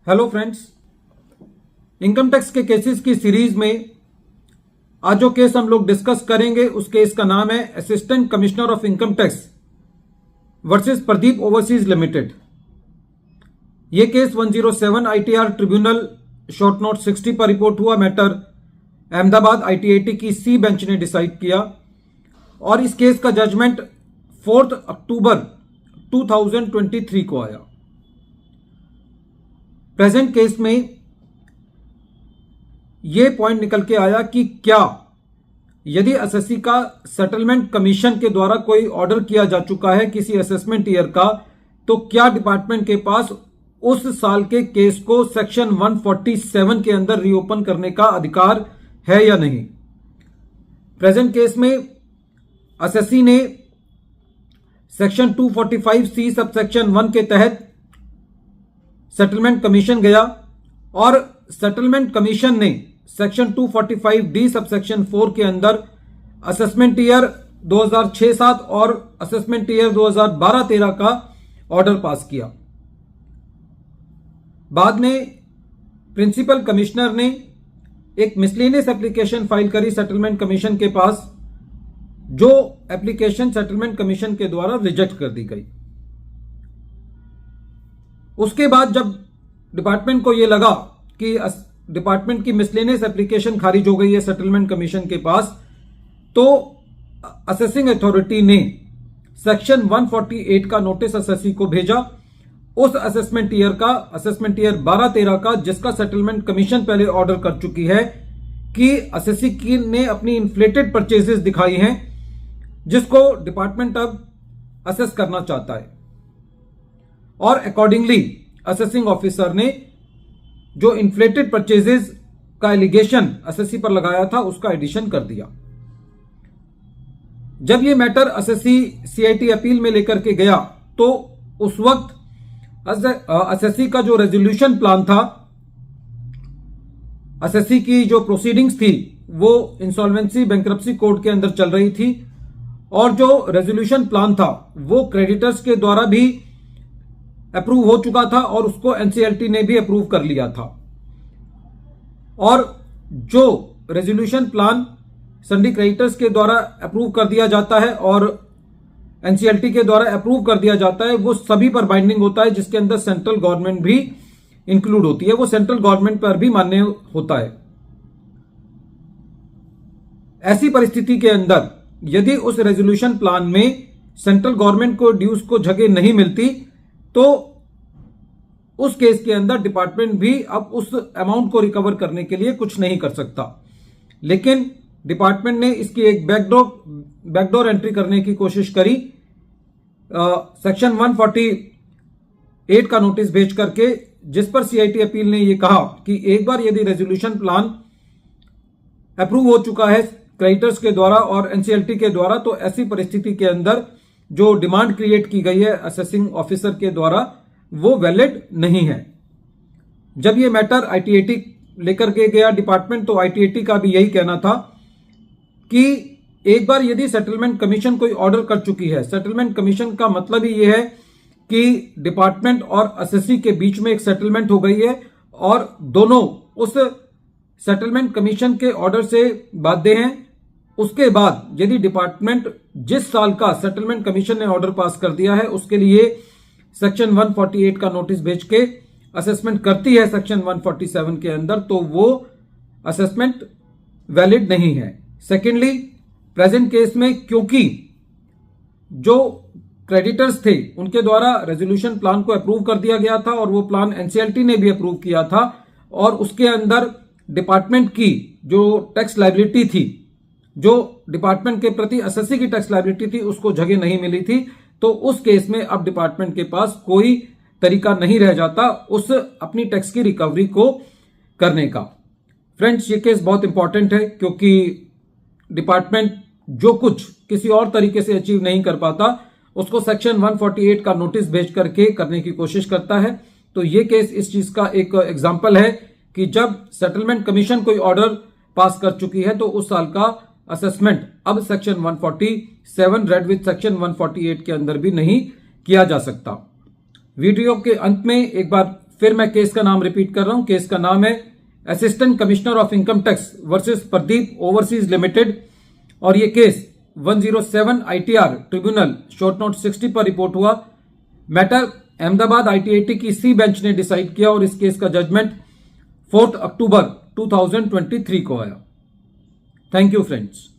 Hello friends, income tax के cases की series में आज जो केस हम लोग डिस्कस करेंगे उस केस का नाम है assistant commissioner of income tax versus Pradeep overseas limited. यह case 107 ITR tribunal short note 60 पर रिपोर्ट हुआ। मैटर अहमदाबाद ITAT की सी बेंच ने डिसाइड किया और इस केस का जजमेंट 4 अक्टूबर 2023 को आया। प्रेजेंट केस में यह पॉइंट निकल के आया कि क्या यदि एसएससी का सेटलमेंट कमीशन के द्वारा कोई ऑर्डर किया जा चुका है किसी असेसमेंट ईयर का, तो क्या डिपार्टमेंट के पास उस साल के केस को सेक्शन 147 के अंदर रीओपन करने का अधिकार है या नहीं। प्रेजेंट केस में एसएससी ने सेक्शन 245C सबसेक्शन 1 के तहत सेटलमेंट कमीशन गया और सेटलमेंट कमीशन ने सेक्शन 245D सबसेक्शन 4 के अंदर असेसमेंट ईयर 2006-7 और असेसमेंट ईयर 2012-13 का ऑर्डर पास किया। बाद में प्रिंसिपल कमिश्नर ने एक मिसलेनियस एप्लीकेशन फाइल करी सेटलमेंट कमीशन के पास, जो एप्लीकेशन सेटलमेंट कमीशन के द्वारा रिजेक्ट कर दी गई। उसके बाद जब डिपार्टमेंट को यह लगा कि डिपार्टमेंट की मिसलेनियस एप्लीकेशन खारिज हो गई है सेटलमेंट कमीशन के पास, तो असेसिंग अथॉरिटी ने सेक्शन 148 का नोटिस एसएससी को भेजा उस असेसमेंट ईयर का, असेसमेंट ईयर 12-13 का, जिसका सेटलमेंट कमीशन पहले ऑर्डर कर चुकी है कि एसएससी की ने अपनी इन्फ्लेटेड परचेजेस दिखाई हैं जिसको डिपार्टमेंट अब असेस करना चाहता है। और अकॉर्डिंगली असेसिंग ऑफिसर ने जो इन्फ्लेटेड परचेजेस का एलिगेशन एसएससी पर लगाया था उसका एडिशन कर दिया। जब यह मैटर एसएससी सीआईटी अपील में लेकर के गया तो उस वक्त एसएससी का जो रेजोल्यूशन प्लान था, एसएससी की जो प्रोसीडिंग्स थी वो इंसॉल्वेंसी बैंक्रप्सी कोड के अंदर चल रही थी और जो रेजोल्यूशन प्लान था वो क्रेडिटर्स के द्वारा भी अप्रूव हो चुका था और उसको एनसीएलटी ने भी अप्रूव कर लिया था। और जो रेजोल्यूशन प्लान सन्डी क्रेडिटर्स के द्वारा अप्रूव कर दिया जाता है और एनसीएलटी के द्वारा अप्रूव कर दिया जाता है वो सभी पर बाइंडिंग होता है, जिसके अंदर सेंट्रल गवर्नमेंट भी इंक्लूड होती है, वो सेंट्रल गवर्नमेंट पर भी मान्य होता है। ऐसी परिस्थिति के अंदर यदि उस रेजोल्यूशन प्लान में सेंट्रल गवर्नमेंट को ड्यूज को जगह नहीं मिलती तो उस केस के अंदर डिपार्टमेंट भी अब उस अमाउंट को रिकवर करने के लिए कुछ नहीं कर सकता। लेकिन डिपार्टमेंट ने इसकी एक बैकडोर एंट्री करने की कोशिश करी, सेक्शन 148 का नोटिस भेज करके, जिस पर सीआईटी अपील ने यह कहा कि एक बार यदि रेजोल्यूशन प्लान अप्रूव हो चुका है क्रेडिटर्स के द्वारा और एनसीएलटी के द्वारा, तो ऐसी परिस्थिति के अंदर जो डिमांड क्रिएट की गई है असेसिंग ऑफिसर के द्वारा वो वैलिड नहीं है। जब ये मैटर आईटीएटी लेकर के गया डिपार्टमेंट, तो आईटीएटी का भी यही कहना था कि एक बार यदि सेटलमेंट कमीशन कोई ऑर्डर कर चुकी है, सेटलमेंट कमीशन का मतलब ही यह है कि डिपार्टमेंट और एसएससी के बीच में एक सेटलमेंट हो गई है और दोनों उस सेटलमेंट कमीशन के ऑर्डर से बाध्य हैं। उसके बाद यदि डिपार्टमेंट जिस साल का सेटलमेंट कमीशन ने ऑर्डर पास कर दिया है उसके लिए सेक्शन 148 का नोटिस भेज के असेसमेंट करती है सेक्शन 147 के अंदर, तो वो असेसमेंट वैलिड नहीं है। सेकेंडली, प्रेजेंट केस में क्योंकि जो क्रेडिटर्स थे उनके द्वारा रेजोल्यूशन प्लान को अप्रूव कर दिया गया था और वो प्लान एनसीएलटी ने भी अप्रूव किया था और उसके अंदर डिपार्टमेंट की जो टैक्स लायबिलिटी थी, जो डिपार्टमेंट के प्रति एसएससी की टैक्स लायबिलिटी थी, उसको जगह नहीं मिली थी, तो उस केस में अब डिपार्टमेंट के पास कोई तरीका नहीं रह जाता उस अपनी टैक्स की रिकवरी को करने का। फ्रेंड्स, ये केस बहुत इंपॉर्टेंट है क्योंकि डिपार्टमेंट जो कुछ किसी और तरीके से अचीव नहीं कर पाता उसको सेक्शन 148 का नोटिस भेज करके करने की कोशिश करता है। तो ये केस इस चीज का एक एग्जाम्पल है कि जब सेटलमेंट कमीशन कोई ऑर्डर पास कर चुकी है तो उस साल का असेसमेंट अब सेक्शन 147 रेड विथ सेक्शन 148 के अंदर भी नहीं किया जा सकता। वीडियो के अंत में एक बार फिर मैं केस का नाम रिपीट कर रहा हूं, केस का नाम है assistant commissioner of income tax versus Pradeep overseas limited, और ये case 107 ITR tribunal short note 60 पर रिपोर्ट हुआ। मैटर अहमदाबाद ITAT की सी बेंच ने डिसाइड किया और इस केस का जजमेंट 4 अक्टूबर 2023 को आया। Thank you friends.